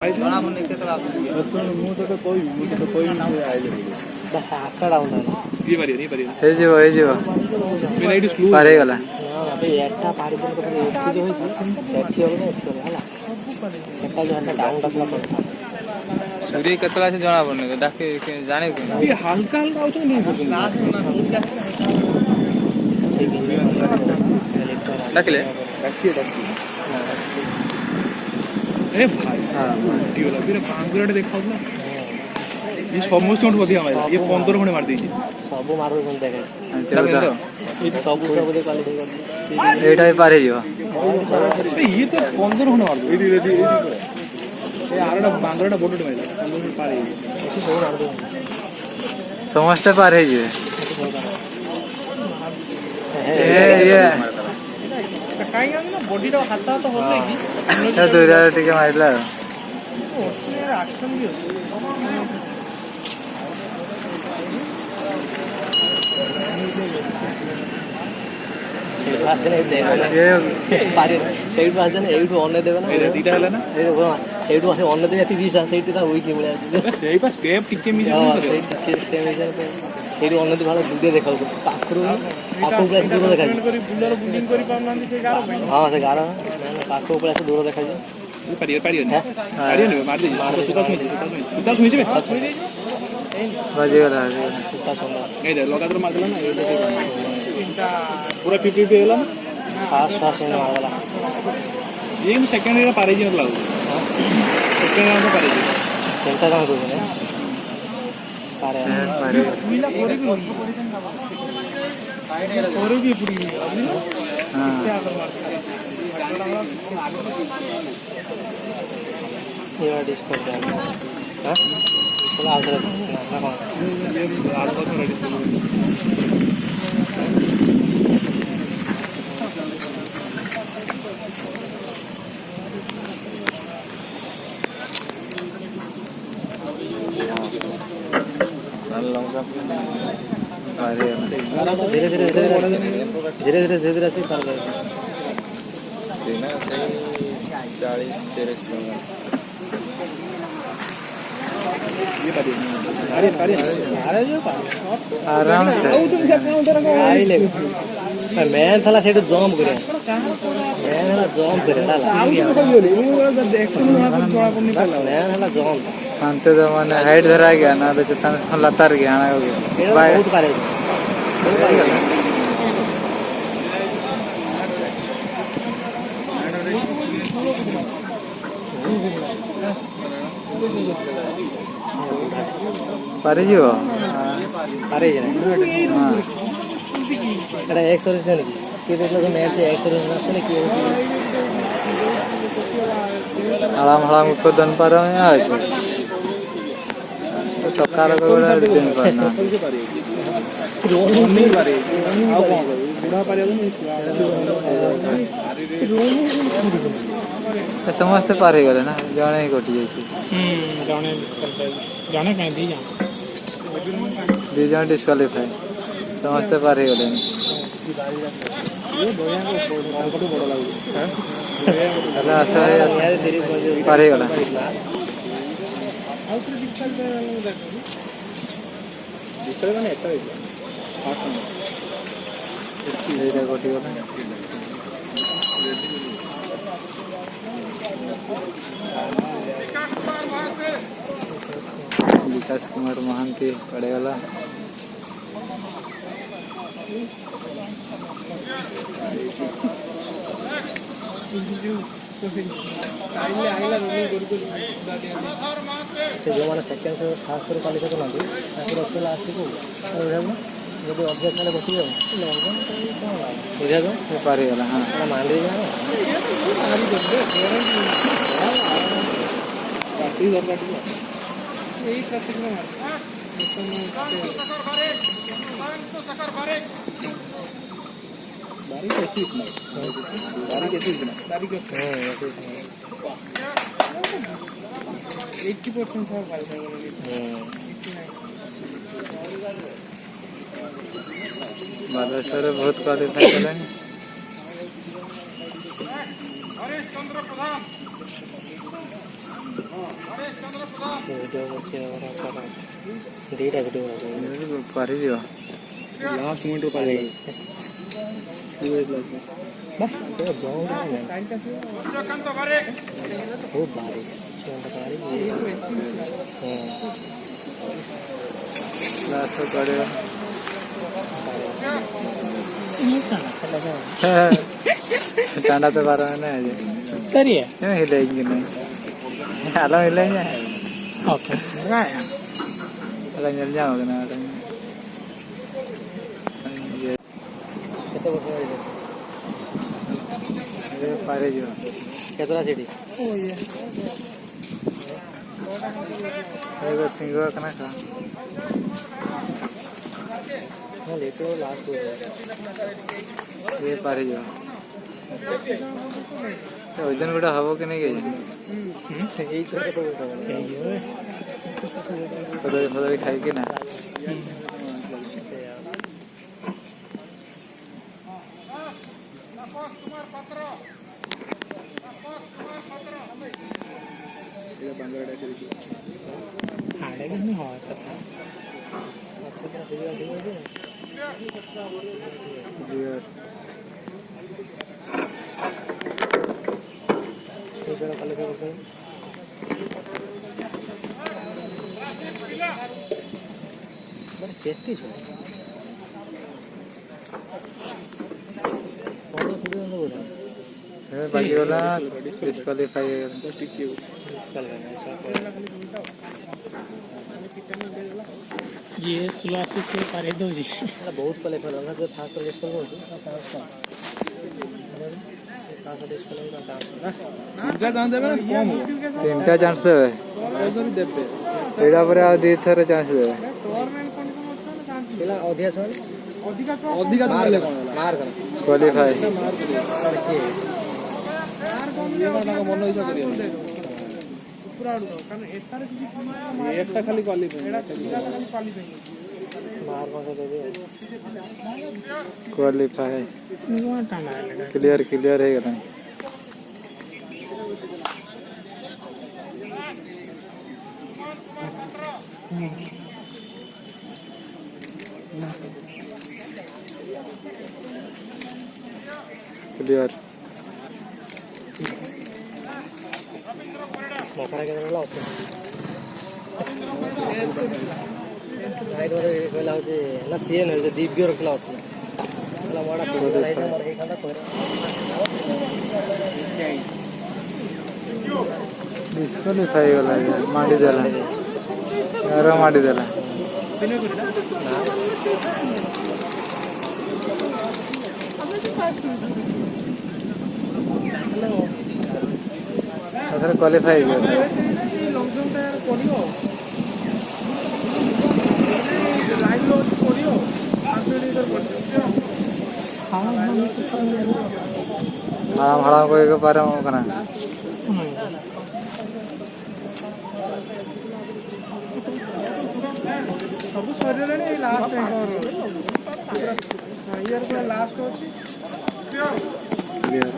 ଜଣା ପଡୁନି କେତେଟା ମୁଁ ତତେ କହିବି ହାତଟା ହେଇଯିବ ପାର ହେଇଗଲା ଏଟା ପାରି ସେଠି ହବ ହେଲା ସେଟା ଯୋଉ ଡାଉନଟା ପୁରା सूर्य केतला से जना पड़ने डाके जाने के हल्का हल्का होतो नहीं डाकले ए भाई हां वीडियो ला फिर पांगुराटे देखाउ ना ये समस्त कोन बधिया मार ये 15 खणे मार देछि सब मार कोन देखे ये सब दे क्वालिटी कर एटा ही पार हियो ये तो 15 खणे मार दे समझते पार है ये बॉडी हाथ तो दूर टिके मारला पूरा 50 होला फास्ट फास्ट ने मारला ये सेकंड रे पारे जी लागो सेकंड रे पारे जी चलता काम करू ने पारे मिला कोरी भी पूरी हां ये डिस्काउंट है हां चला आउट ना कौन ये आउट को रेडी धीरे धीरे ऐसे कर रहे हैं 40-30 आराम से मैं थला सेट जंप करे मैं थला जंप करे मैं थला जंप अंते तो माने हाइट धरा गया ना तो चतान लतार गया ना हो गया बहुत पारे पारे जीव पारे जे हां एटा 100 रुपया नहीं के देखलो तो मैच से 100 रुपया असले की आराम आराम को दन पार में आ तो टकार को बड़ा दिन करना नहीं पारे आओ बुढ़ा पारे तो समझते पार ही गले ना जाने ही कटि जाई जाने जाने कहीं दी जन डिस्क्वालीफाई समझते पार ही गले ये दोया को बड़ लागो अरे आसा पार ही गला डिस्क्वालीफाई माने एटा एटा कटि गला विकास कुमार महांती पड़ेगा जो मैंने सेकेंड फास्ट कर क्वालिफाई करना लास्ट को जब ऑब्जेक्ट वाले बची बुझा तो पारी गला हां मान ली ना पार्टी दरकार यही ट्रैफिक में बारिश ऐसी इतना बारिश ऐसी इतना बारिश हां ऐसी 80% था भाई बालेश्वर बहुत क्वालिफाई करें हरीश चंद्र प्रधान दीटा वीडियो पारी दियो लास्ट मोमेंट रो पारी बहुत भारी लास्ट पड़ेगा टांडा पे बार है ना सही है क्यों हिलेंगे नहीं हालो हिलेंगे ओके अलग जाओगे ना ये कितना वर्ष ये पारे जो कितना सीढ़ी ओ ये एगो तिंगो कना का हां लेतो लास्ट ये पारे जो तो वजन गुड़ा हवो के नहीं गई यही छोटे तो पता खाई के ना बाकी वाला डिस्क्वालीफाई ये सुलासी से पारे दो जी बहुत क्वालीफाई होगा जो था तो डिस्क्वाल हो तीनटा चांस देवे एडा पर आ दी थर चांस देवे अधिका मार क्वालीफाई खाली क्वालीफाई क्लियर क्लियर है गला क्लियर बकरा के लॉस राइट वाले कहला हो ना सीएन हो दिव्य रखला लॉस कहला मोड़ा राइट नंबर हे खांदा कोर डिस्क्वालीफाई वाला माडी देला यार माडी देला अगर क्वालीफाई हो लॉन्ग जंप टायर कोडियो लाइव लो कोडियो आखिरी इधर कोडियो हां हां को एक बार कना सब शरीर रे लास्ट ईयर को लास्ट होची क्लियर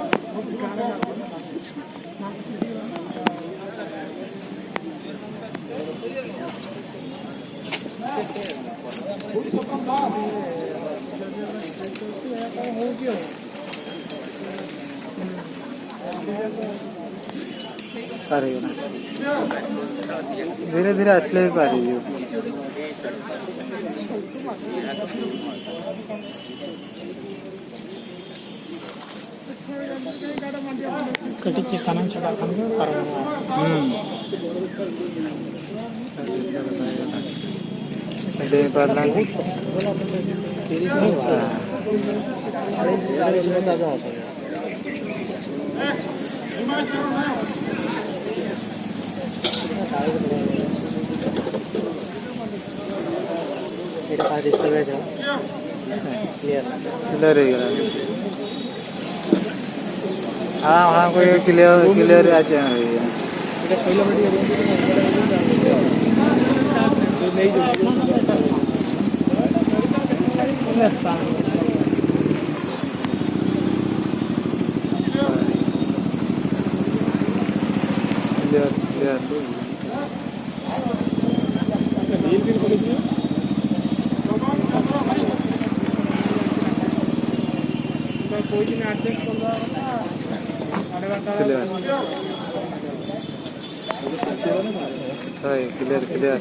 धीरे धीरे असले भी पारी कटी के कानून चला हाँ हाँ कोई क्लियर क्लियर आ जाए क्लियर क्लियर कोई दिन एडजस्ट कर क्लियर क्लियर